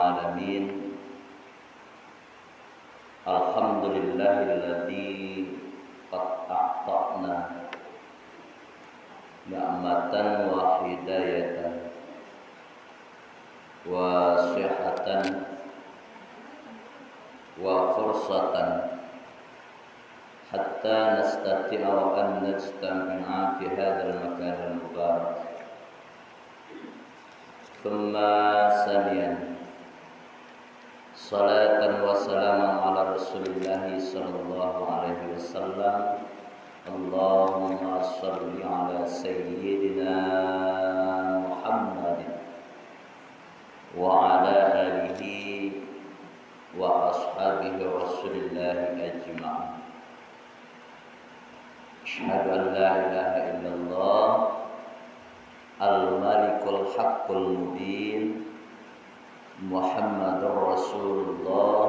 العالمين الحمد لله الذي قد أعطانا نعمة وهداية وصحة وفرصة حتى نستطيع أن نجتمع في هذا المكان المبارك. ثم ثانيا صلاة وسلاما على رسول الله صلى الله عليه وسلم. اللهم صل على سيدنا محمد وعلى آله وأصحابه رسول الله أجمعين. أشهد أن لا إله إلا الله الملك الحق المبين محمد رسول الله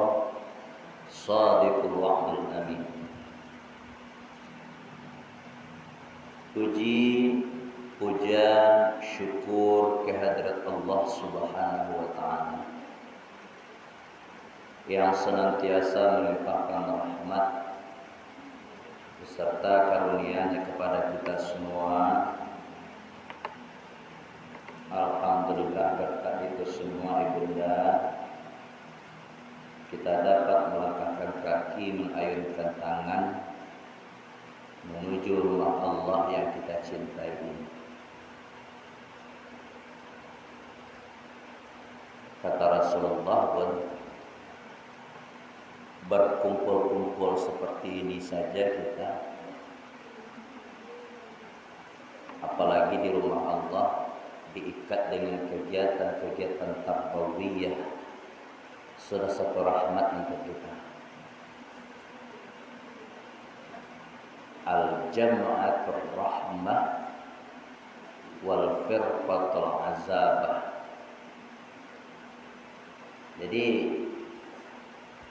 صادق الوعد الأمين. Puji, puja, syukur kehadirat Allah Subhanahu wa Ta'ala yang senantiasa melimpahkan rahmat beserta karunia-Nya kepada kita semua. Alhamdulillah, berkat itu semua Ibunda kita dapat melangkahkan kaki, mengayunkan tangan menuju rumah Allah yang kita cintai ini. Kata Rasulullah pun, berkumpul-kumpul seperti ini saja kita, apalagi di rumah Allah, diikat dengan kegiatan-kegiatan tarbawiyah, sudah satu rahmat untuk kita. Al-jam'atur rahmah wal firqatul azabah. Jadi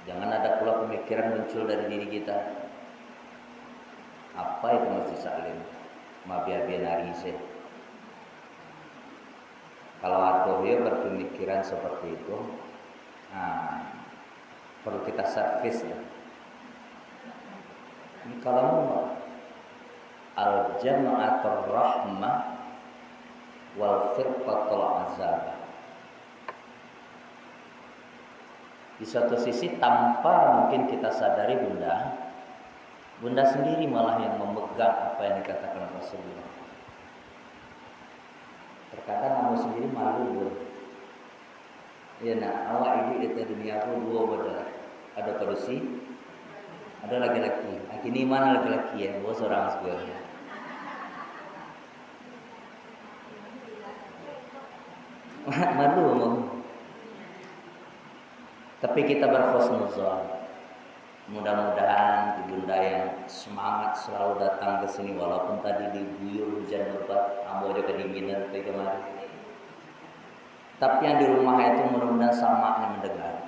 jangan ada pula pemikiran muncul dari diri kita, apa itu Masjid Salim, mabiabianari sih. Kalau ada ya berpemikiran seperti itu, perlu kita servis ya. Ini kalau al-jam'atur rahmah wal firqatul azabah. Di satu sisi tanpa mungkin kita sadari Bunda sendiri malah yang memegang apa yang dikatakan Rasulullah. Terkadang kamu sendiri malu Bun. Ya awak ini di dunia aku dua berdarah. Ada perusi, ada laki-laki. Ini mana laki-laki ya? Bos orang sebenarnya. Malu. Tapi kita berhusnuzon. Mudah-mudahan Ibunda yang semangat selalu datang ke sini walaupun tadi diguyur hujan lebat, ambo aja kedinginan kayak kemarin. Tapi yang di rumah itu mudah-mudahan sama mendengar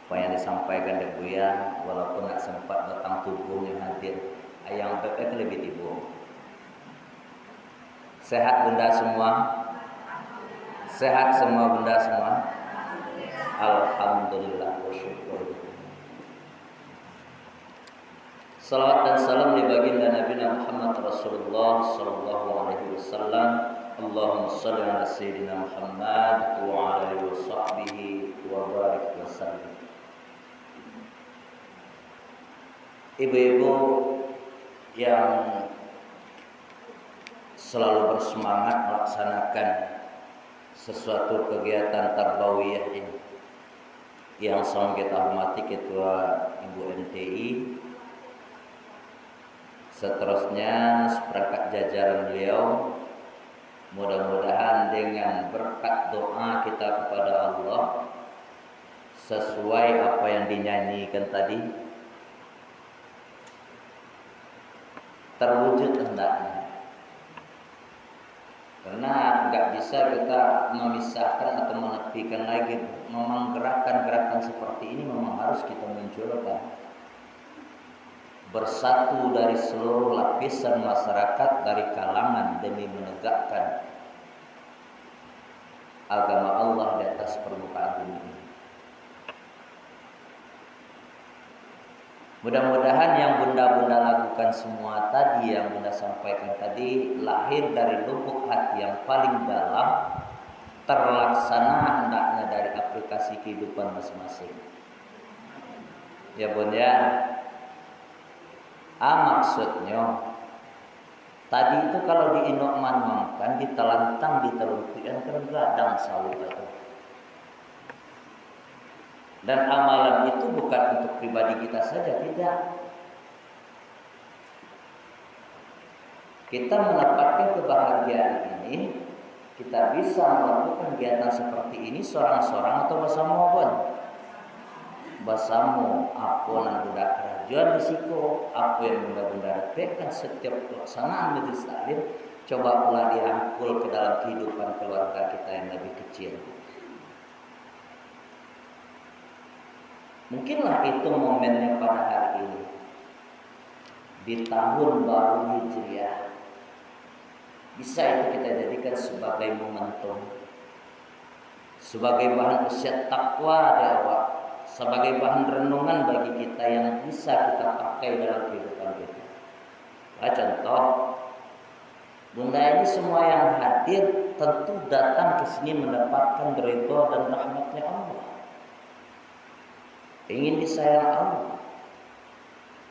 apa yang disampaikan dari Buya, walaupun nggak sempat datang tubuh yang hadir. Ayang bebek lebih tibu. Sehat Bunda semua? Sehat semua Bunda semua? Alhamdulillah wa syukur. Salawat dan salam di baginda Nabi Muhammad Rasulullah sallallahu alaihi wasallam. Allahumma shalli ala sayyidina Muhammad wa ala alihi wa sahbihi wa barik wa sallim. Ibu-ibu yang selalu bersemangat melaksanakan sesuatu kegiatan tarbawiyah ini, yang selalu kita hormati Ketua Ibu NTI, seterusnya seperangkat jajaran beliau, mudah-mudahan dengan berkat doa kita kepada Allah sesuai apa yang dinyanyikan tadi terwujud hendaknya. Karena nggak bisa kita memisahkan atau menepikan lagi. Memang gerakan-gerakan seperti ini memang harus kita munculkan. Bersatu dari seluruh lapisan masyarakat, dari kalangan demi menegakkan agama Allah di atas permukaan bumi. Mudah-mudahan yang bunda-bunda lakukan semua tadi, yang bunda sampaikan tadi, lahir dari lubuk hati yang paling dalam, terlaksana hendaknya dari aplikasi kehidupan masing-masing. Ya bun ya. Maksudnya tadi itu kalau diinok manmangkan, ditelantang, diteluntikan kadang sawit itu. Dan amalan itu bukan untuk pribadi kita saja, tidak. Kita mendapatkan kebahagiaan ini, kita bisa melakukan kegiatan seperti ini seorang-seorang atau bersama pun. Bersama apa yang budak kerajaan risiko, apa yang bunda-bunda dapatkan setiap pelaksanaan majelis taklim, coba pula dirangkul ke dalam kehidupan keluarga kita yang lebih kecil. Mungkinlah itu momennya pada hari ini, di tahun baru Hijriah. Bisa itu kita jadikan sebagai momentum, sebagai bahan usia takwa di awal, sebagai bahan renungan bagi kita yang bisa kita pakai dalam kehidupan kita. Contoh, bunda ini semua yang hadir tentu datang ke sini mendapatkan ridha dan rahmatnya Allah. Ingin disayang Allah.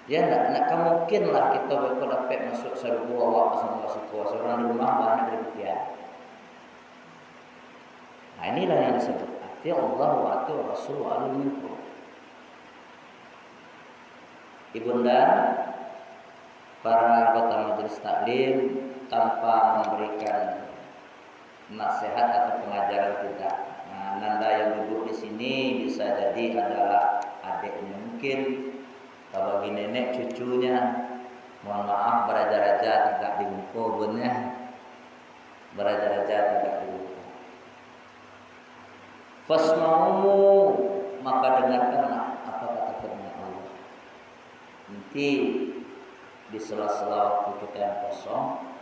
Ya nak mungkinlah kita dapat masuk sarbu awak sama situasi orang di rumah banyak demikian. Nah inilah yang disebut ati Allah wa ati Rasul wa minkum. Ibunda, para anggota majelis taklim tanpa memberikan nasihat atau pengajaran tidak. Nah, nanda yang duduk di sini bisa jadi adalah adiknya mungkin, kalau bagi nenek cucunya. Mohon maaf beraja-raja tidak dibuka bunnya. Beraja-raja tidak dibuka. Fasma'u, maka dengarkanlah apa kata firman Allah. Nanti di sela-sela waktu kita yang kosong,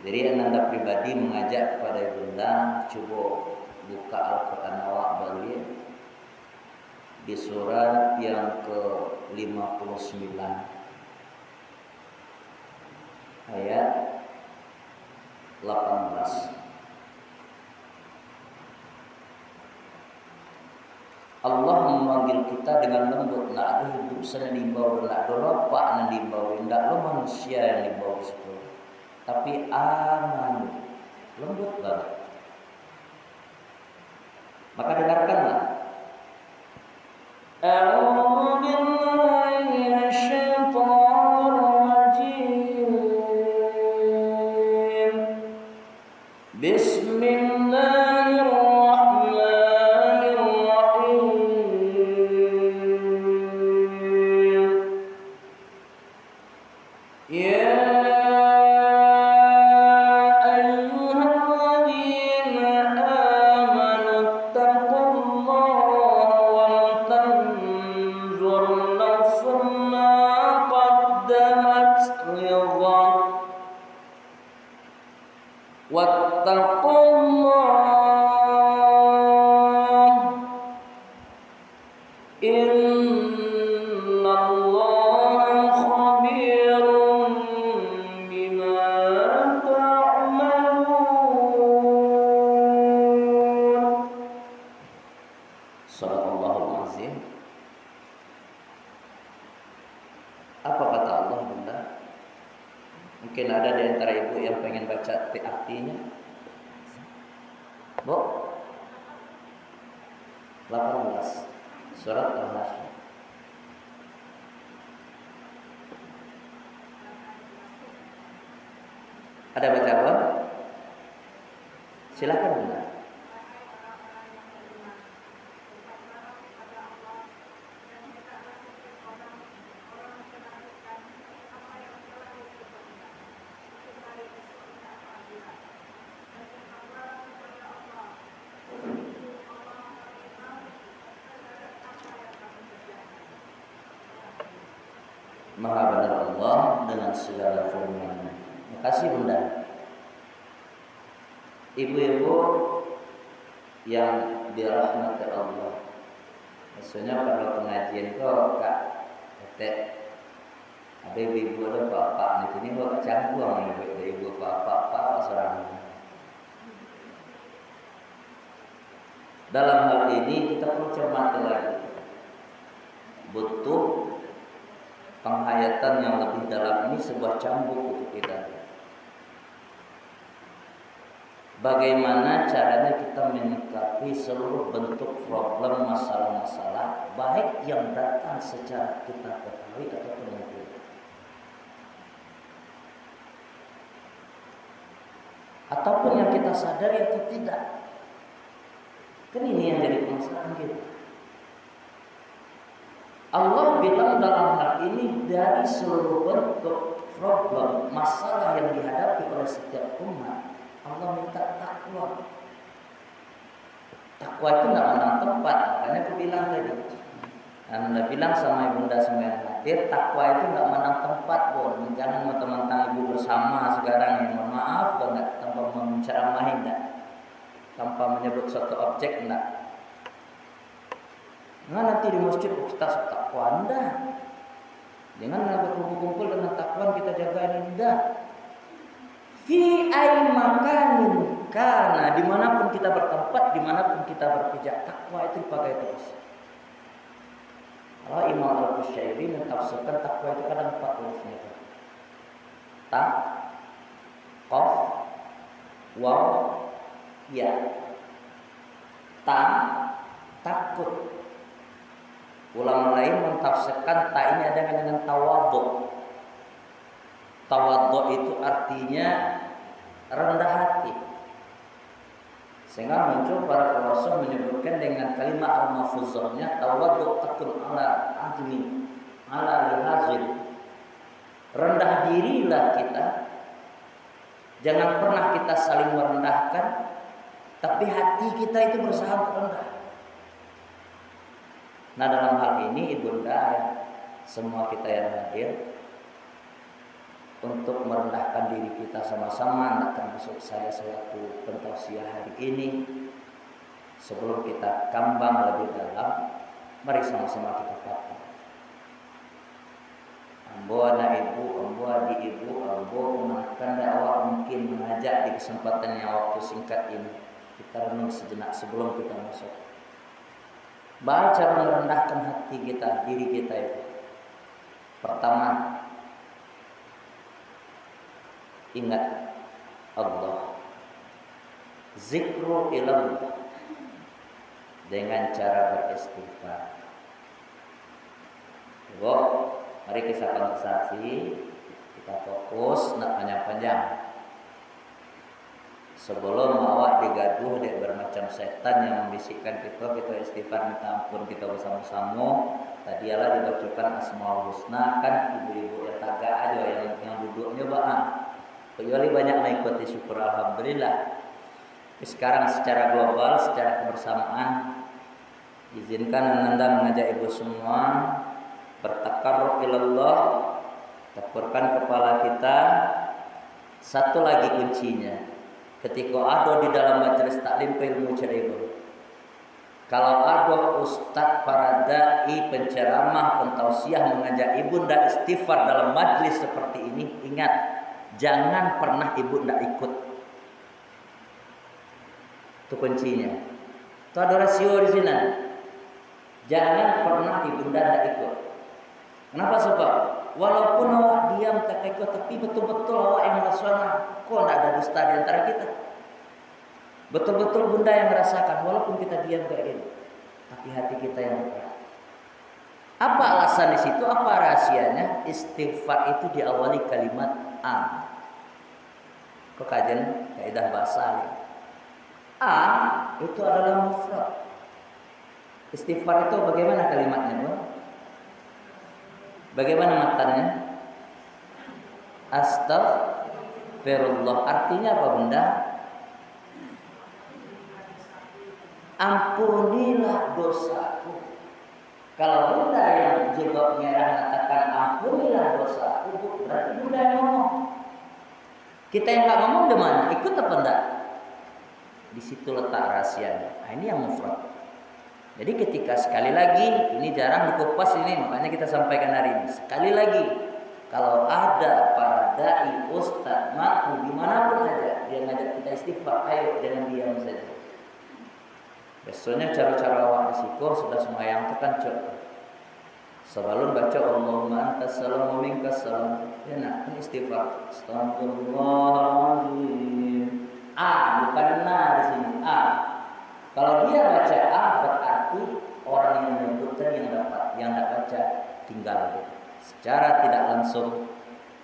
jadi ananda pribadi mengajak kepada ibunda, coba buka Al-Quran awak balik di surat yang ke-59 ayat 18. Allah memanggil kita dengan lembut, nak ada hidup sana dibawa, nak ada lapak yang dibawa, nak ada manusia yang dibawa situ. Tapi aman, lembut banget. Maka dengarkanlah. A'udzu billahi minasyaitonir rajim. Bismillahirrahmanirrahim. Ya wattaqullah innallaha khabirun bima ta'malun. Shadaqallahul azim. Apa kata Allah bunda? Mungkin ada di antara ibu yang pengen baca artinya. Bu, 18 surat Al-Hasyr. Ada baca apa? Silakan bunda. Maha benar Allah dengan segala firman-Nya. Terima kasih bunda. Ibu-ibu yang dirahmati Allah, Maksudnya kalau pengajian kok kak ketek ada ibu ada bapak di sini kok canggung dari ibu bapak seorang. Dalam hal ini kita perlu cermati lagi, butuh penghayatan yang lebih dalam. Ini sebuah cambuk untuk kita. Bagaimana caranya kita menyikapi seluruh bentuk problem, masalah-masalah, baik yang datang secara kita ketahui ataupun yang tidak, ataupun yang kita sadari atau tidak. Kan ini yang jadi permasalahan kita. Allah bilang dalam hal ini dari seluruh bentuk problem, masalah yang dihadapi oleh setiap umat, Allah minta takwa. Takwa itu nggak menang tempat, makanya aku bilang tadi. Anda bilang sama ibunda semua yang hadir, takwa itu nggak menang tempat, bon. Jangan mau teman-teman ibu bersama sekarang yang mohon maaf banget tanpa menceramahi, enggak, tanpa menyebut suatu objek, enggak. Nah nanti di masjid kita takwa anda, jangan berkumpul-kumpul dengan takwa kita jaga ini, enggak. Fi ay makanin, karena dimanapun kita bertempat, dimanapun kita berpijak, takwa itu dipakai terus. Kalau Imam Al-Qushayri mentafsirkan takwa itu kadang 4 hurufnya. Ta, qaf, waw, ya. Ta, takut. Ulama lain mentafsirkan ta ini ada dengan tawadhu. Tawadhu itu artinya rendah hati. Sehingga muncul para filsuf menyebutkan dengan kalimat al-mafuzahnya tawadhu takun ala azmi ala lihazil. Rendah dirilah kita. Jangan pernah kita saling merendahkan, tapi hati kita itu berusaha rendah. Nah dalam hal ini ibunda semua kita yang hadir, untuk merendahkan diri kita sama-sama, termasuk saya selaku pentausiah hari ini, sebelum kita kambang lebih dalam, mari sama-sama kita fatwa. Ambo anak ibu, ambo adik ibu, ambo menakan dakwah mungkin mengajak di kesempatan yang waktu singkat ini, kita renung sejenak sebelum kita masuk. Baca merendahkan hati kita, diri kita itu. Pertama, ingat Allah, zikru ilallah, dengan cara beristighfar. Mari kita konsentrasi, kita fokus, nak panjang-panjang. Sebelum awak digaduh dek bermacam setan yang membisikkan kita istighfar minta ampun kita bersama-sama. Tadi Allah dibacakan Asmaul Husna, kan ibu-ibu yang tagak aja yang duduknya bang. Kecuali banyak mengikuti, syukur alhamdulillah. Sekarang secara global, secara kebersamaan, izinkan anda mengajak ibu semua bertakarrub ilallah, takurkan kepala kita. Satu lagi kuncinya, ketika ada di dalam majelis taklim ilmu cerita, kalau ada ustaz, para dai, penceramah, pentausiah mengajak ibunda istighfar dalam majelis seperti ini, ingat, jangan pernah ibu ndak ikut. Itu kuncinya. Itu ada rasio di sini. Jangan pernah ibunda ndak ikut. Kenapa? Sebab walaupun awak diam tak ikut, tapi betul-betul awak yang merasakan, kok ndak ada dusta di antara kita. Betul-betul bunda yang merasakan, walaupun kita diam kayak gini, tapi hati kita yang berat. Apa alasan di situ? Apa rahasianya? Istighfar itu diawali kalimat A. Kok kajian kaidah bahasa ya? A itu adalah mufrad. Istighfar itu bagaimana kalimatnya, Bu? Bagaimana matanya? Astaghfirullah. Artinya apa, Bunda? Ampunilah dosaku. Kalau Bunda yang jilbab merah mengatakan ampunilah dosaku, berarti Bunda yang ngomong. Kita yang nggak ngomong gimana? Ikut apa enggak? Di situ letak rahasianya. Nah, ini yang mufrad. Jadi ketika sekali lagi, ini jarang dikupas ini, makanya kita sampaikan hari ini. Sekali lagi, kalau ada para dai, ustaz, makmum dimanapun aja, dia ngajak kita istighfar, ayo jangan diam saja. Biasanya cara-cara awak risiko sudah semayang tekan cok. Sebelum baca Allahumma antas salam wa minkas salam, ya nak ini istighfar. Astagfirullahaladzim. A bukan na di sini A. Kalau dia baca A berarti orang yang menyebutkan yang dapat, yang tidak baca tinggal. Secara tidak langsung,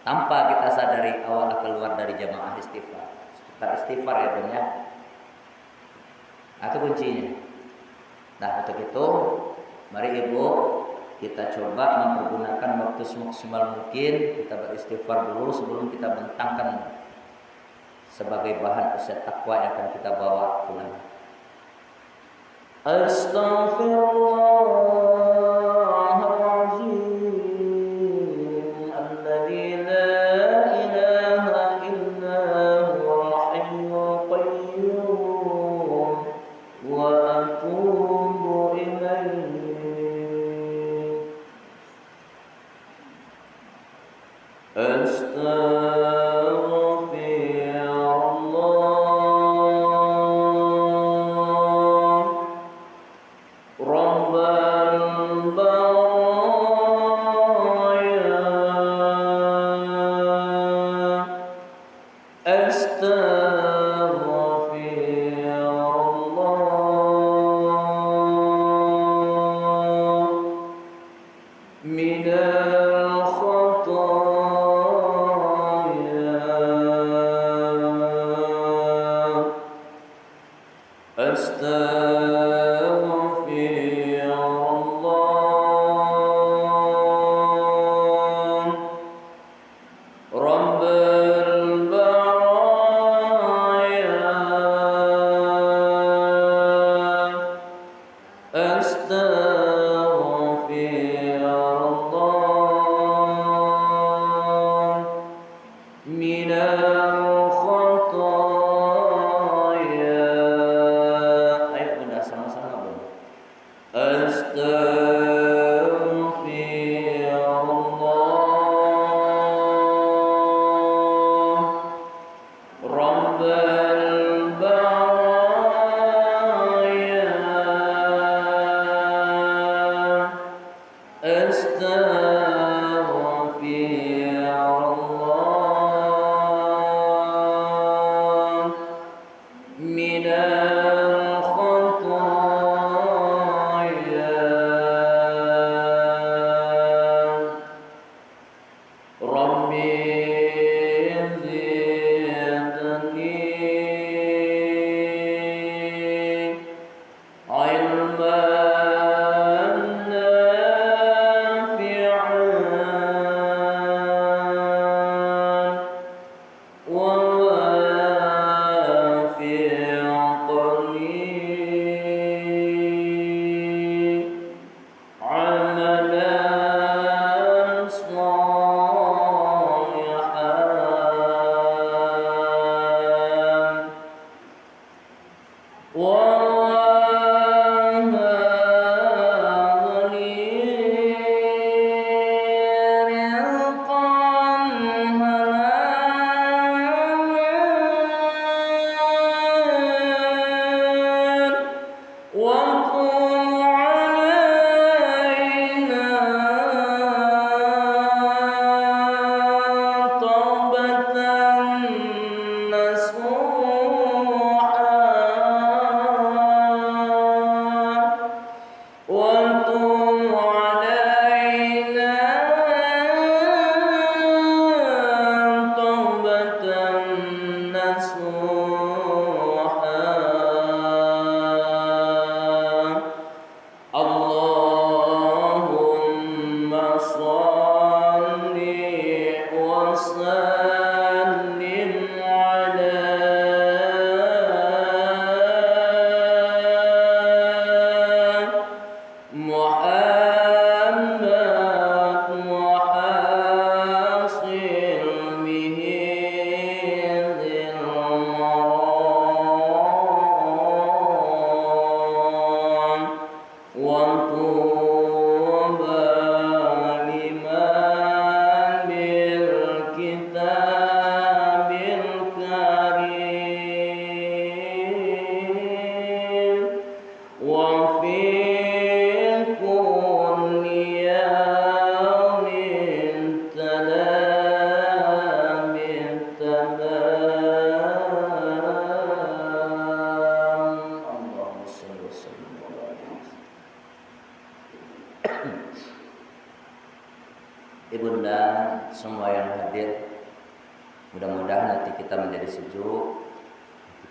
tanpa kita sadari awal keluar dari jamaah istighfar. Sekitar istighfar ya Bun ya. Itu kuncinya. Nah untuk itu, mari Ibu kita coba mempergunakan waktu semaksimal mungkin. Kita beristighfar dulu sebelum kita bentangkan sebagai bahan usaha takwa yang akan kita bawa pulang. Astaghfirullahaladzim alladzi la ilaha illa huwal hayyul qayyum wa atubu ilaihi. Ibunda semua yang hadir, mudah-mudahan nanti kita menjadi sejuk,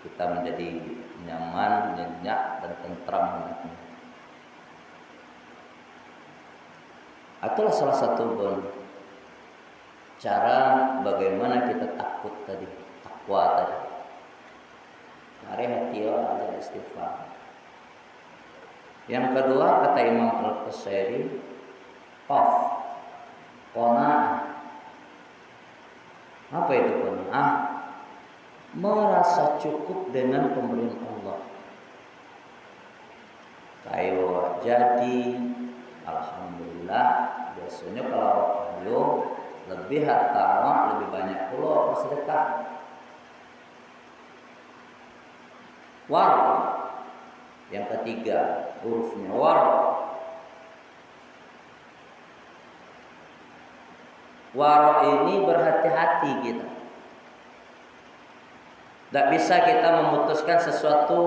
kita menjadi nyaman, nyenyak dan tentram hatinya. Itulah salah satu cara bagaimana kita takut tadi, takwa tadi. Mari hati ada istighfar. Yang kedua kata Imam Al-Qusairi, qanaah. Apa itu qanaah? Merasa cukup dengan pemberian Allah. Kayak jadi, alhamdulillah. Biasanya kalau kayu lebih harta, lebih banyak pula bersedekah. Yang ketiga hurufnya waro ini berhati-hati kita. Tidak bisa kita memutuskan sesuatu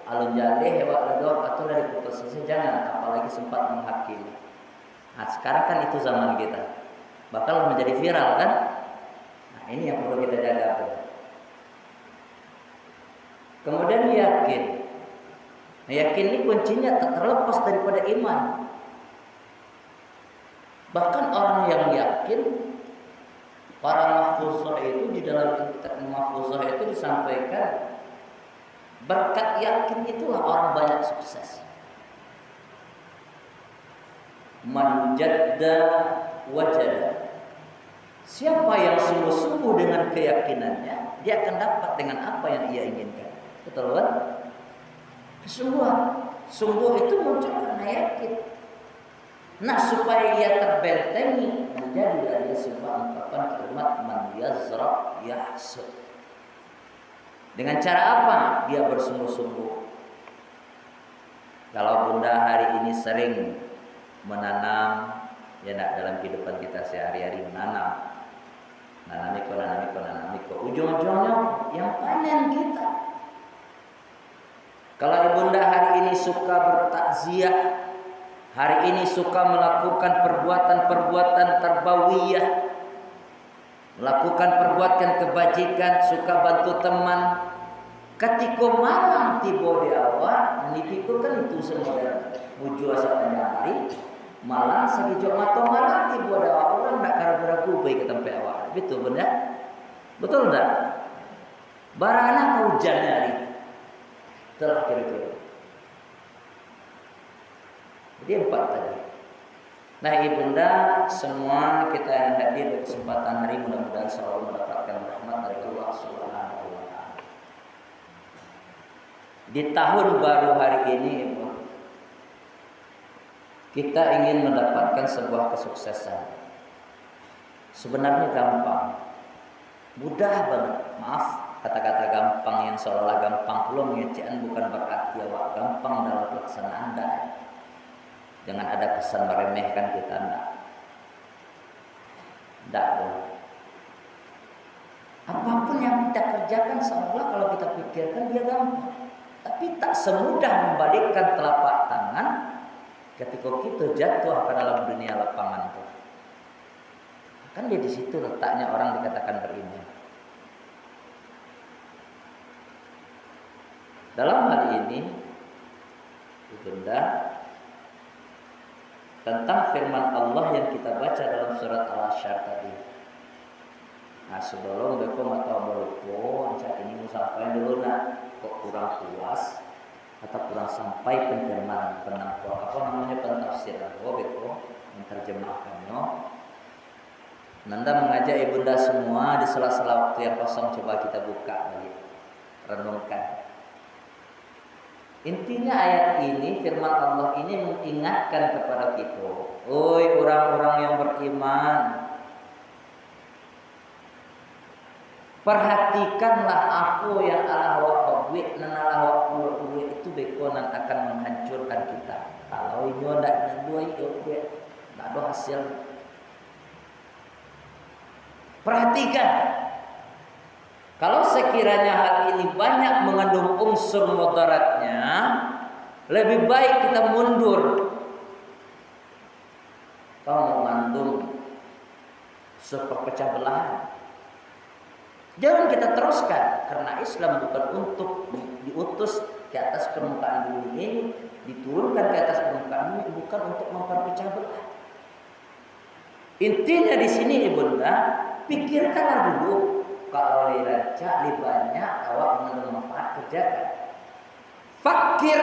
alun jaleh hewan redor atau dari putusnya, jangan, apalagi sempat menghakimi. Nah sekarang kan itu zaman kita, bakal menjadi viral kan. Nah ini yang perlu kita jaga. Kemudian yakin. Nah, yakin ini kuncinya tak terlepas daripada iman. Bahkan orang yang yakin, para mahfuzah itu di dalam mahfuzah itu disampaikan berkat yakin itulah orang banyak sukses. Man jadda wajada. Siapa yang sungguh-sungguh dengan keyakinannya, dia akan dapat dengan apa yang ia inginkan. Betul kan? Kesungguhan. Sungguh itu muncul karena yakin. Nah supaya ia terbentengi, menjadilah dia sebuah ungkapan kalimat man yazra yahsud. Dengan cara apa? Dia bersungguh-sungguh. Kalau bunda hari ini sering menanam, ya nak, dalam kehidupan kita sehari-hari menanam. Nanamiko. Ujung-ujungnya yang panen kita. Kalau ibunda hari ini suka bertakziah, hari ini suka melakukan perbuatan-perbuatan tarbawiyah, melakukan perbuatan kebajikan, suka bantu teman. Ketika malam tiba di awal, menipiku kan itu semua mujur sepanjang hari. Malam segijau mata malam tiba di awal, orang tak karagu-ragu baik ke tempat awal. Betul benda? Betul tak? Barana hujan hari. Telah kira-kira. Jadi 4 tadi. Nah ibunda semua kita yang hadir di kesempatan hari mudah-mudahan selalu mendapatkan rahmat dari Allah Subhanahu wa taala. Di tahun baru hari ini ibu, kita ingin mendapatkan sebuah kesuksesan. Sebenarnya gampang. Mudah banget. Maaf, kata-kata gampang yang seolah gampang pula mengecewakan bukan berarti awak gampang dalam pelaksanaan Anda. Jangan ada kesan meremehkan kita, enggak boleh. Apapun yang kita kerjakan seolah kalau kita pikirkan dia gampang, tapi tak semudah membalikkan telapak tangan ketika kita jatuh ke dalam dunia lapangan itu. Kan dia di situ letaknya orang dikatakan beriman. Dalam hal ini, ibunda, tentang firman Allah yang kita baca dalam surat Al-Asyr tadi. Nah sebelum beko atau belupo, saat ini mau sampai dulu nak, kok kurang puas atau kurang sampai penerjemahan pentafsiran beko menerjemahkannya. Nanda mengajak ibunda semua di sela-sela waktu yang kosong coba kita buka lagi, renungkan. Intinya ayat ini, firman Allah ini mengingatkan kepada kita, oi orang-orang yang beriman, perhatikanlah apa yang Allah waqawit dan Allah waqawit itu bekonan akan menghancurkan kita. Kalau ini tidak dua itu, tidak ada hasil. Perhatikan, kalau sekiranya hal ini banyak mengandung unsur mudaratnya, Lebih baik kita mundur. Kau mau mandung sepecah belahan, jangan kita teruskan, karena Islam bukan untuk diutus ke atas permukaan bumi ini, diturunkan ke atas permukaan bumi bukan untuk memperpecah belah. Intinya di sini ibunda, pikirkanlah dulu, kalau liraja banyak awak mengandung manfaat, kerjakan. Fakir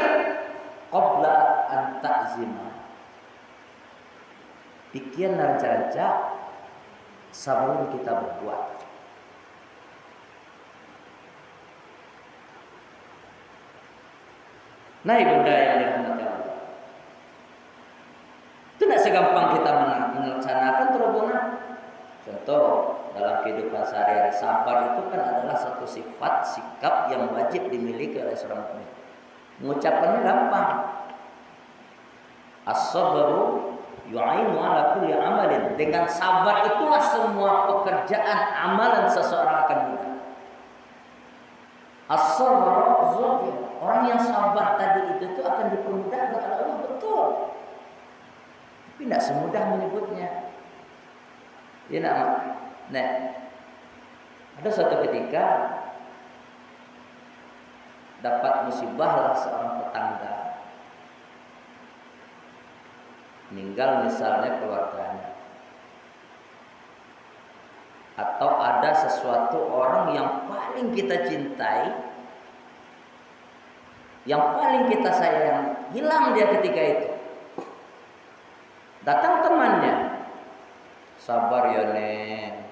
qabla an ta'zima. Pikirlah raja sebelum kita berbuat. Nah ibunda yang dirahmati Allah, itu tidak segampang kita melaksanakan terobosan. Contoh dalam kehidupan sehari-hari, sabar itu kan adalah satu sifat sikap yang wajib dimiliki oleh seorang mukmin. Mengucapkannya gampang. As-sabru yu'ainu ala kulli amalin. Dengan sabar itulah semua pekerjaan amalan seseorang akan mudah. As-sabru zafir. Orang yang sabar tadi itu akan dipermudahkan oleh Allah, betul. Tapi tidak semudah menyebutnya. Dia nak. Nah, ada suatu ketika dapat musibahlah seorang tetangga, meninggal misalnya keluarganya, atau ada sesuatu orang yang paling kita cintai, yang paling kita sayang, hilang dia ketika itu. Datang temannya, sabar ya Nek,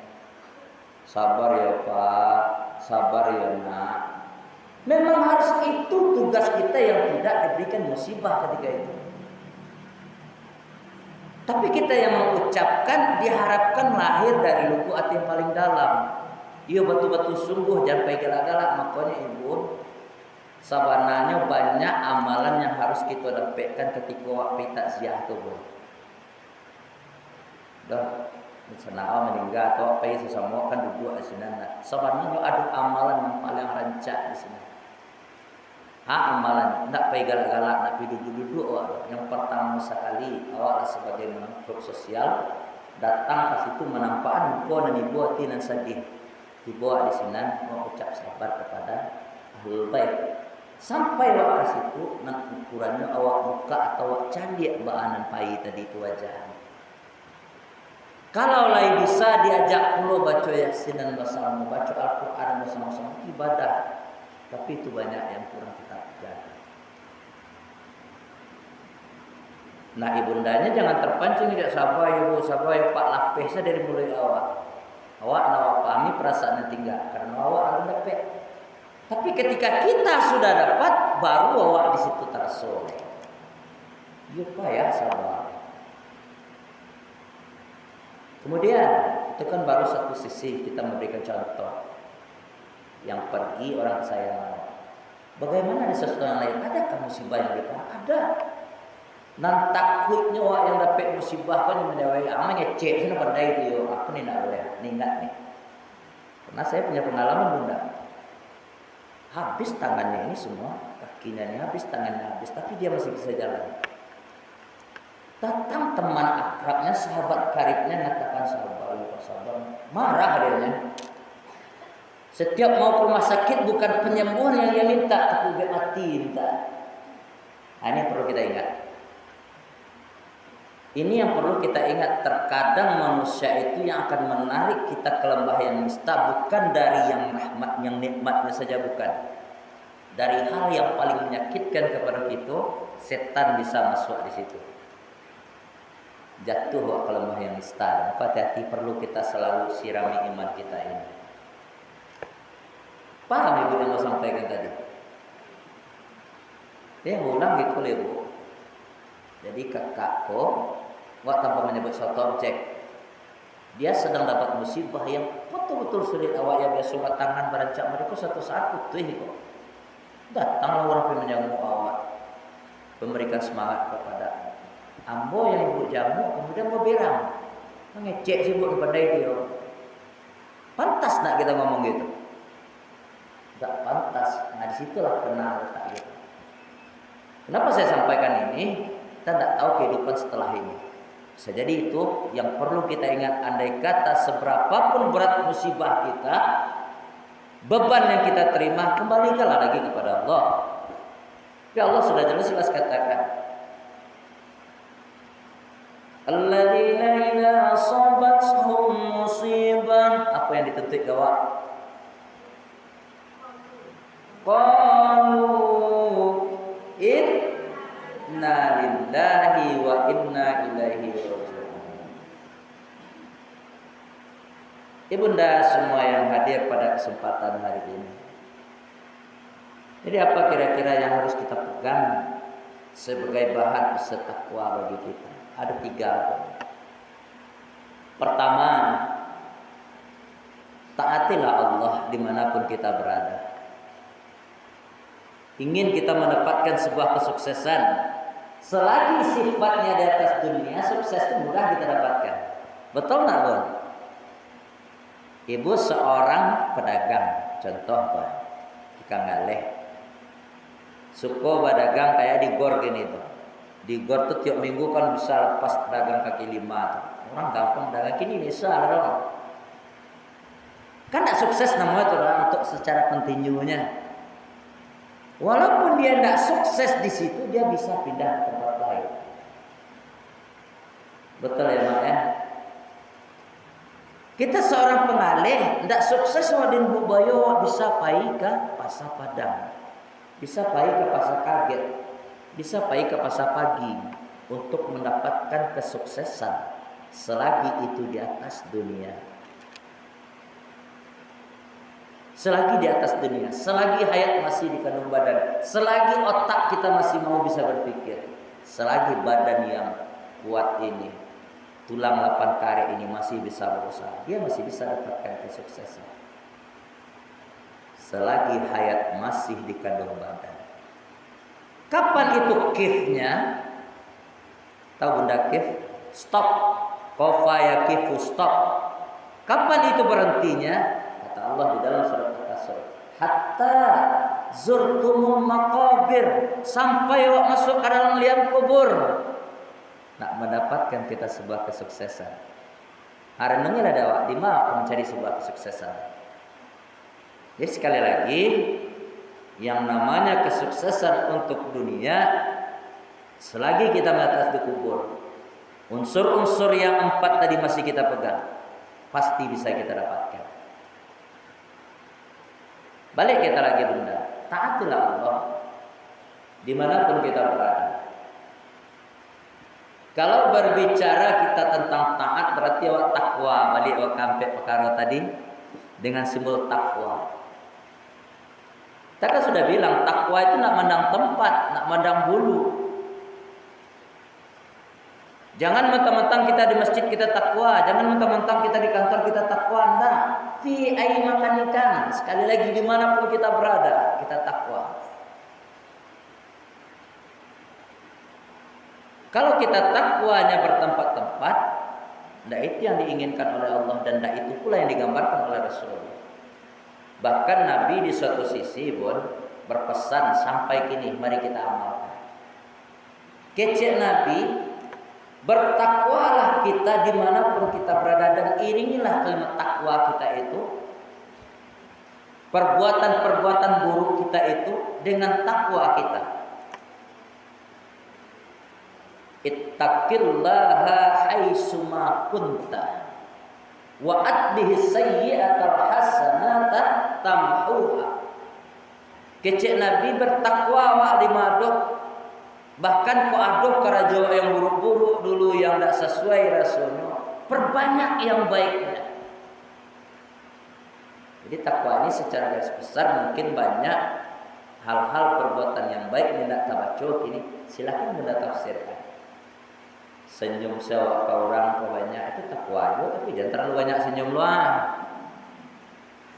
sabar ya Pak, sabar ya Nak. Memang harus itu tugas kita yang tidak diberikan musibah ketika itu. Tapi kita yang mengucapkan diharapkan lahir dari lubuk hati yang paling dalam. Iya betul-betul sungguh, jangan pakai galak-galak. Makanya ibu, sabananya banyak amalan yang harus kita dapatkan ketika waktu takziah itu, Bu. Dah, misalnya meninggal atau apa sesama kan duduk di sini. Sabananya ada amalan yang paling rancak di sini. Amalan nak pergi galak-galak, nak pergi duduk-duduk. Yang pertama sekali awak sebagai makhluk sosial datang ke situ menampakkan muka dan ibu hati dan sedih. Dibawa di sini mengucap sabar kepada ahlul bait. Sampai awak ke situ nak ukurannya awak buka atau awak candik baanan pai tadi itu wajah. Kalau lagi bisa diajak pula baca Yasin dan bersama, baca Al-Quran bersama-sama, ibadah. Tapi itu banyak yang kurang kita jaga. Nah ibundanya jangan terpancing, tidak sabar ya Bu, sabar ya Pak, lapis saja dari mulai awak. Awak nak pahami perasaan yang tinggal, karena awak akan dapat. Tapi ketika kita sudah dapat, baru awak di situ terasa. Ya Pak ya, sabar. Kemudian itu kan baru satu sisi kita memberikan contoh. Yang pergi orang kesayangan. Bagaimana di sesuatu yang lain? Adakah musibah yang kita? Ada. Nan takutnya awak yang dapat musibah kan yang menjawab, aman ngecek sini pada itu yo. Aku ni nak boleh, ni ingat ni. Karena saya punya pengalaman bunda. Habis tangannya ini semua, kakinya ini habis, tangannya habis, tapi dia masih bisa jalan. Datang teman akrabnya, sahabat karibnya mengatakan sabar, sabar. Marah adanya. Setiap mau ke rumah sakit bukan penyembuhan yang dia minta, tapi dia mati minta. Nah, ini perlu kita ingat. Ini yang perlu kita ingat. Terkadang manusia itu yang akan menarik kita ke lembah yang nista bukan dari yang rahmat, yang nikmatnya saja, bukan. Dari hal yang paling menyakitkan kepada kita, setan bisa masuk di situ. Jatuh ke lembah yang nista. Hati-hati, perlu kita selalu sirami iman kita ini. Paham ibu yang saya sampaikan tadi? Dia ulang gitu ibu. Jadi kakakku, wak tanpa menyebut suatu objek, dia sedang dapat musibah yang betul-betul sulit. Awak yang biasa surat tangan berancak mereka satu saat putus itu. Datanglah orang yang menjamu awak, memberikan semangat kepada ambo yang ibu jamu, kemudian berberang, mengecek sibuk kepada dia. Pantas nak kita ngomong gitu? Tak pantas. Nah disitulah kenal letak gitu. Kenapa saya sampaikan ini? Kita tidak tahu kehidupan setelah ini. Bisa jadi itu yang perlu kita ingat. Andai kata seberapapun berat musibah kita, beban yang kita terima, kembalikanlah lagi kepada Allah. Ya Allah sudah jelas katakan, alladzina idza asabathum musibah, apa yang dituntut gawak? Qalu inna lillahi wa inna ilaihi raji'un. Ibunda semua yang hadir pada kesempatan hari ini. Jadi apa kira-kira yang harus kita pegang sebagai bahan bertakwa bagi kita? Ada 3. Pertama, taatilah Allah dimanapun kita berada. Ingin kita mendapatkan sebuah kesuksesan, selagi sifatnya di atas dunia, sukses itu mudah kita dapatkan. Betul nggak, Bun? Ibu seorang pedagang, contoh Pak, ikan galeh. Suko berdagang kayak di gor gini tuh. Di gor tuh tiap minggu kan bisa lepas dagang kaki 5 tuh. Orang gampang dagang kini bisa dong. Kan tidak sukses namanya tuh untuk secara kontinunya. Walaupun dia tidak sukses di situ, dia bisa pindah ke tempat lain. Betul ya Mak ya? Kita seorang pengalih, tidak sukses wadin bubayo bisa pai ke pasar Padang, bisa pai ke pasar Kaget, bisa pai ke pasar Pagi untuk mendapatkan kesuksesan selagi itu di atas dunia. Selagi di atas dunia, selagi hayat masih di kandung badan, selagi otak kita masih mau bisa berpikir, selagi badan yang kuat ini, tulang 8 kare ini masih bisa berusaha, dia masih bisa dapatkan kesuksesan. Selagi hayat masih di kandung badan. Kapan itu kifnya? Tahu Bunda kif? Stop. Kofa ya kifu stop. Kapan itu berhentinya? Kata Allah di dalam surat Al-Kasr, hatta zurtumul maqabir, sampai masuk ke dalam liang kubur. Nak mendapatkan kita sebuah kesuksesan. Harenungnya ada wak di mau mencari sebuah kesuksesan. Jadi sekali lagi, yang namanya kesuksesan untuk dunia, selagi kita atas di kubur, unsur-unsur yang 4 tadi masih kita pegang, pasti bisa kita dapatkan. Balik kita lagi Bunda, taatilah Allah dimanapun kita berada. Kalau berbicara kita tentang taat, berarti awak takwa. Balik awak kampe perkara tadi dengan simbol takwa. Kita kan sudah bilang takwa itu nak mandang tempat, nak mandang bulu. Jangan mentang-mentang kita di masjid kita takwa, jangan mentang-mentang kita di kantor kita takwa. Nah, fi ai makanikan. Sekali lagi dimanapun kita berada, kita takwa. Kalau kita takwanya bertempat-tempat, tidak itu yang diinginkan oleh Allah dan tidak itu pula yang digambarkan oleh Rasulullah. Bahkan Nabi di suatu sisi pun berpesan sampai kini, mari kita amalkan. Kecil Nabi, bertakwalah kita dimanapun kita berada, dan iringilah kalimat takwa kita itu, perbuatan-perbuatan buruk kita itu dengan takwa kita. Ittaqillaha haitsuma kunta wa atbihi sayyi'atal hasanata tamhuha. Kecik Nabi bertakwa wa limaduh, bahkan ko aduh karajo yang buruk-buruk dulu yang tidak sesuai rasulnya, perbanyak yang baiknya. Jadi takwa ini secara garis besar mungkin banyak hal-hal perbuatan yang baik tidak tabaco ini, silakan Bunda tafsirkan. Senyum sewak ke orang banyak itu takwa juga, tapi jangan terlalu banyak senyum luang.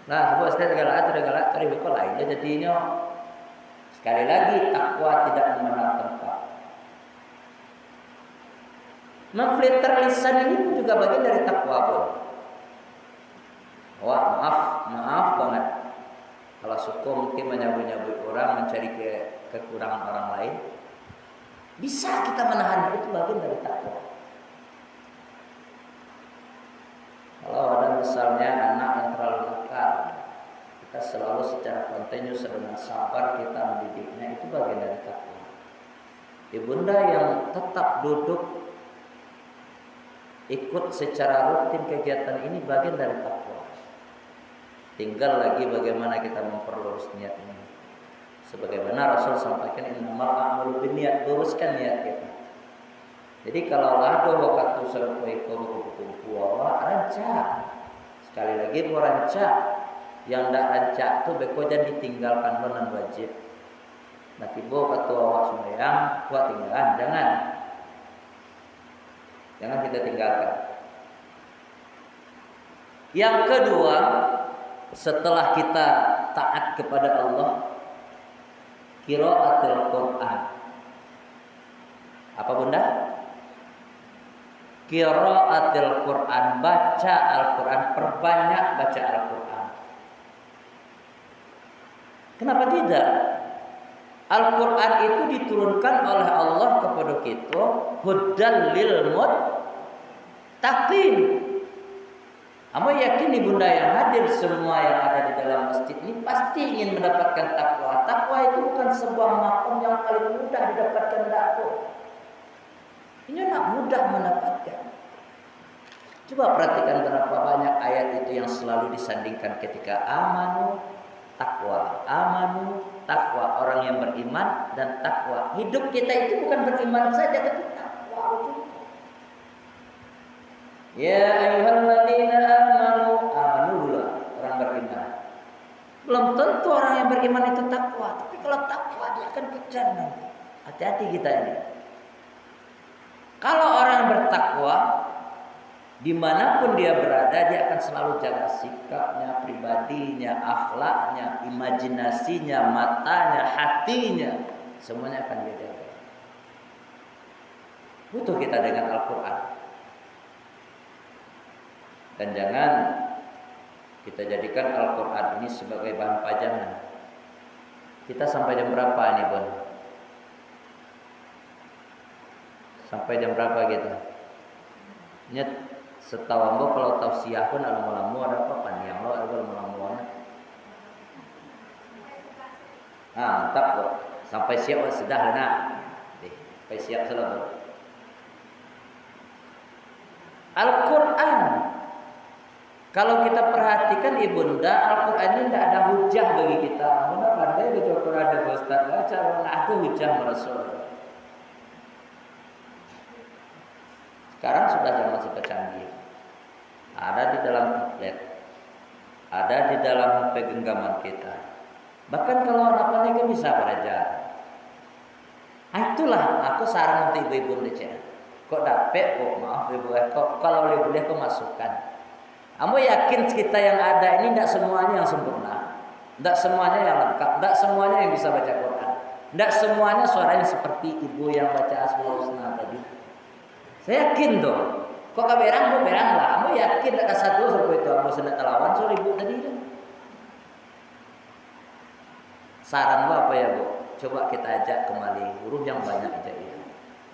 Nah, sebab saya galak tadi bekal lain jadinya. Sekali lagi takwa tidak memandang tempat. Memfilter lisan ini pun juga bagian dari takwa, Bun. Wah, maaf banget. Kalau suku mungkin menyabui-nyabui orang, mencari kekurangan orang lain. Bisa kita menahan, itu bagian dari takwa. Kalau ada misalnya anak yang terlalu nakal, kita selalu secara kontinus dengan sabar kita mendidiknya, itu bagian dari takwa. Ibunda yang tetap duduk ikut secara rutin kegiatan ini bagian dari takwa. Tinggal lagi bagaimana kita memperlurus niat ini. Sebagaimana Rasul sampaikan, innamal a'malu binniyat, luruskan niat kita. Jadi kalau lado waktu serpoi kubu rancak. Sekali lagi gua rancak. Yang ndak rancak tuh bekojan ditinggalkan non wajib. Nanti bo kata awak sembahyang, gua tinggalan, jangan kita tinggalkan. Yang kedua, setelah kita taat kepada Allah, qiraatul Quran. Apa Bunda? Qiraatul Quran, baca Al-Quran, perbanyak baca Al-Quran. Kenapa tidak? Al-Quran itu diturunkan oleh Allah kepada kita hudan lil muttaqin. Amba yakin ibunda yang hadir semua yang ada di dalam masjid ini pasti ingin mendapatkan takwa. Takwa itu bukan sebuah makom yang paling mudah didapatkan takwa. Ini nak mudah mendapatkan. Coba perhatikan berapa banyak ayat itu yang selalu disandingkan ketika amanu, takwa, amanu, takwa, orang yang beriman dan takwa. Hidup kita itu bukan beriman saja, tapi takwa juga. Ya ayyuhalladzina amanu, amanu dulu orang beriman. Belum tentu orang yang beriman itu takwa, tapi kalau takwa dia akan kejar nanti. Hati-hati kita ini. Kalau orang bertakwa, dimanapun dia berada, dia akan selalu jaga sikapnya, pribadinya, akhlaknya, imajinasinya, matanya, hatinya, semuanya akan dia jaga. Butuh kita dengan Al-Quran. Dan jangan kita jadikan Al-Quran ini sebagai bahan pajangan. Kita sampai jam berapa nih, Bon? Sampai jam berapa gitu? Nyet, setahu ambo kalau tausiah pun alamu-alamu ada apa paniang lo ada alamu-alamuannya. Mantap kok. Sampai siap sudah nak. Sampai siap selalu. Al-Quran. Kalau kita perhatikan ibunda, Al-Quran ini tidak ada hujah bagi kita. Bunda pandai baca Quran dan Ustaz baca, ada hujah Rasul. Sekarang sudah zaman super canggih. Ada di dalam tablet, ada di dalam HP genggaman kita. Bahkan kalau anaknya kan bisa belajar. Itulah aku saran untuk ibu-ibu belajar. Kok dapet kok maaf ibu kok kalau boleh kok masukkan. Kamu yakin kita yang ada ini tidak semuanya yang sempurna, tidak semuanya yang lengkap, tidak semuanya yang bisa baca Quran, tidak semuanya suaranya seperti ibu yang baca Asmaul Husna tadi. Saya yakin tuh. Kok kaberang bu berang lah. Kamu yakin tak satu seperti itu. Kamu sedang telawan soal ibu tadi kan. Saran bu apa ya bu? Coba kita ajak kembali huruf yang banyak aja ya.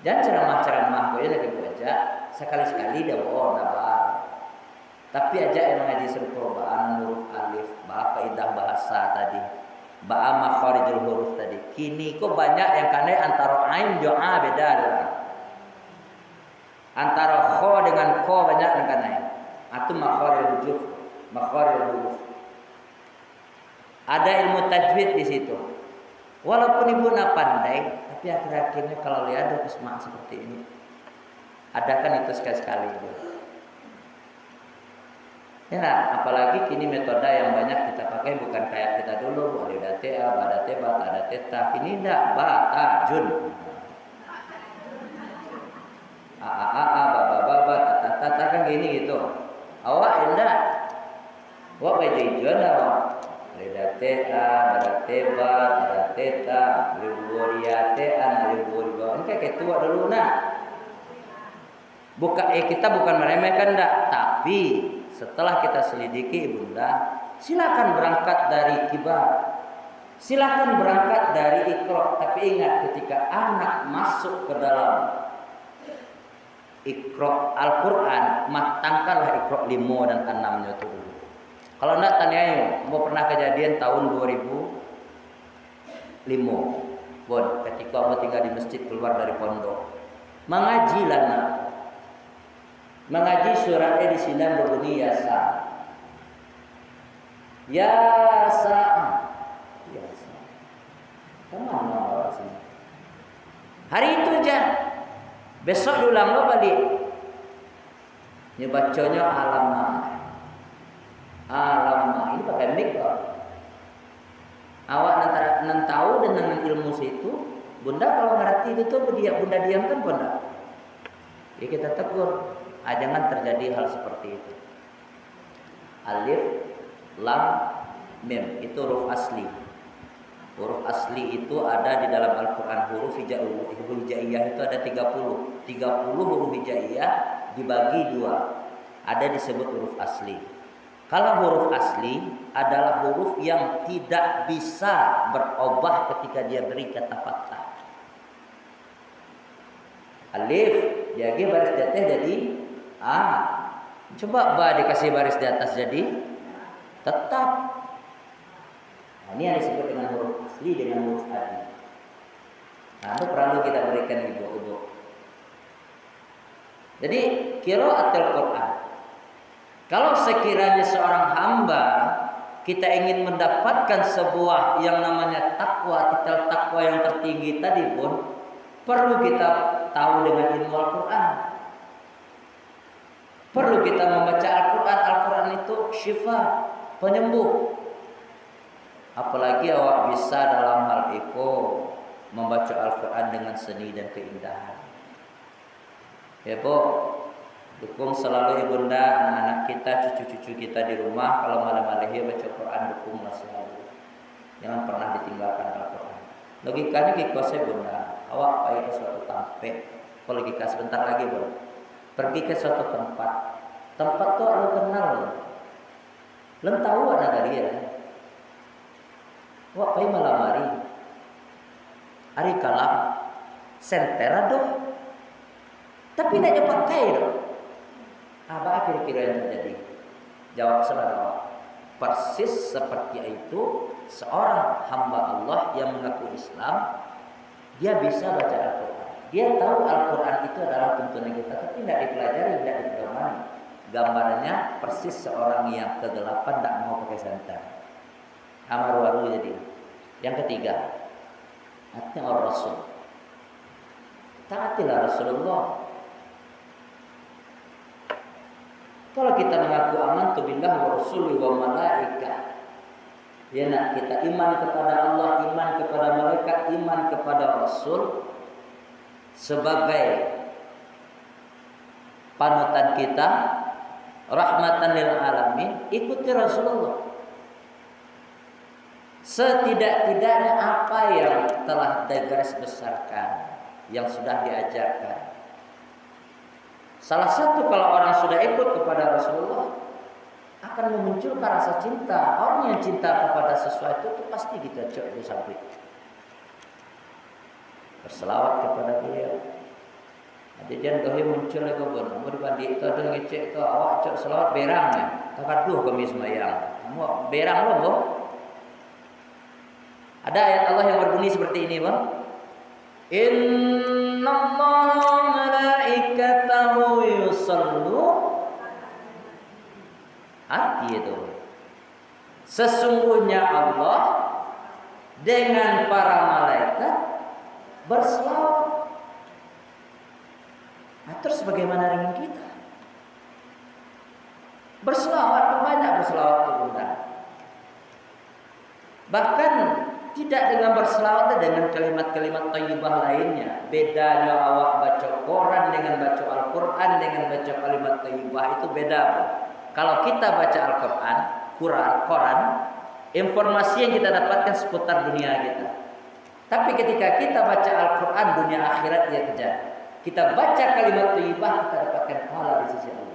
Jangan ceramah-ceramah kok ya lagi bu ajak. Sekali-sekali dah bohong nabah. Tapi ajak yang ngaji serupa huruf alif, kaidah bahasa tadi. Makharijul huruf tadi. Kini kok banyak yang kane antara ain doa beda dah. Antara kho dengan ko banyak yang kane. Itu makharijul huruf. Ada ilmu tajwid di situ. Walaupun ibu nak pandai, tapi akhir-akhirnya kalau lihat ada kesemak seperti ini, adakan itu sekali-sekali. Ya, apalagi kini metode yang banyak kita pakai bukan kayak kita dulu, ada ta, ada tebat, ada teta. Ini tidak batajun. Tata kan gini gitu. Awak enggak. Awak baca ijuan awak. Ada ta, ada tebat, ada teta, ribuariate, ribuariba. Ini kayak tua dulu nak. Kita bukan meremehkan enggak, tapi setelah kita selidiki ibunda, silakan berangkat dari kibar. Silakan berangkat dari Iqra, tapi ingat ketika anak masuk ke dalam Iqra Al-Quran, matangkanlah Iqra 5 dan 6-nya itu dulu. Kalau enggak tanya ayo, mau pernah kejadian tahun 2005. Bon, ketika mau tinggal di masjid keluar dari pondok. Mengajilah nak. Mengaji suratnya di sini berbunyi Yasa. Yasa. Yasa. Kemana orang sini? Hari itu aja. Besok diulang lo balik. Ini bacanya alamah. Alamah ini pakai mic kok. Awak nanti tahu dengan ilmu situ. Bunda kalau ngerti itu tuh bunda diam kan bunda. Ya kita tegur. Jangan terjadi hal seperti itu. Alif, lam, mim itu huruf asli. Huruf asli itu ada di dalam Al-Quran. Huruf hijaiyah itu ada 30. 30 huruf hijaiyah dibagi 2. Ada disebut huruf asli. Kalau huruf asli adalah huruf yang tidak bisa berubah ketika dia beri kata fathah. Alif, jadi baris di atas jadi A. Coba ba dikasih baris di atas jadi tetap. Nah, ini yang disebut dengan huruf asli dengan huruf adi. Nah, itu perlu kita berikan ibu-ibu. Jadi qiraatul Quran. Kalau sekiranya seorang hamba kita ingin mendapatkan sebuah yang namanya takwa, titel takwa yang tertinggi tadi pun perlu kita tahu dengan ilmu Al-Quran. Perlu kita membaca Al-Quran. Al-Quran itu syifa, penyembuh. Apalagi awak bisa dalam hal itu membaca Al-Quran dengan seni dan keindahan. Ya Bu, dukung selalu ibunda, anak-anak kita, cucu-cucu kita di rumah. Kalau malam-malam baca Quran, dukunglah selalu. Jangan pernah ditinggalkan Al-Quran. Logikanya kikuasai bunda. Awak pergi ke suatu tempat. Kalau logika sebentar lagi bunda. Pergi ke suatu tempat. Tempat tuh lu kenal. Lu tahu ada dia. Wah, pergi malam hari. Hari kalam. Sentera doh. Tapi tidak pakai doh. Apa kira-kira yang terjadi? Jawab saudara. Persis seperti itu seorang hamba Allah yang mengaku Islam, dia bisa baca Al-Quran. Dia tahu Al-Quran itu adalah tuntunan kita, tapi tidak dipelajari, tidak dipedomani. Gambarnya persis seorang yang kegelapan tidak mau pakai santan. Amaru jadi. Yang ketiga, artinya Rasul. Taatilah Rasulullah. Kalau kita mengaku amantu billah wa rasuli wa malaikah, ya nak kita iman kepada Allah, iman kepada malaikat, iman kepada Rasul sebagai panutan kita, rahmatan lil alamin, ikuti Rasulullah. Setidak-tidaknya apa yang telah digaris besarkan, yang sudah diajarkan. Salah satu kalau orang sudah ikut kepada Rasulullah akan memunculkan rasa cinta. Orang yang cinta kepada sesuatu itu pasti kita cok di samping. Berselawat kepada beliau. Nanti jangan kau muncul lagi pun. Kamu dibanding itu ada ngecek itu awak cok selawat berangnya. Takat duh kami semayang. Kamu berang loh, boh. Ada ayat Allah yang berbunyi seperti ini, bang. Innallaha malaikatahu yusallu. Arti itu. Sesungguhnya Allah dengan para malaikat berselawat. Nah, terus bagaimana dengan kita? Berselawat, banyak berselawat kepada. Bahkan tidak dengan berselawat, dengan kalimat-kalimat thayyibah lainnya. Bedanya awak baca Quran dengan baca Al-Quran dengan baca kalimat thayyibah itu beda. Kalau kita baca Al-Quran, Quran, informasi yang kita dapatkan seputar dunia kita. Tapi ketika kita baca Al-Quran, dunia akhirat dia kejar. Kita baca kalimat thayyibah, kita dapatkan pahala di sisi Allah.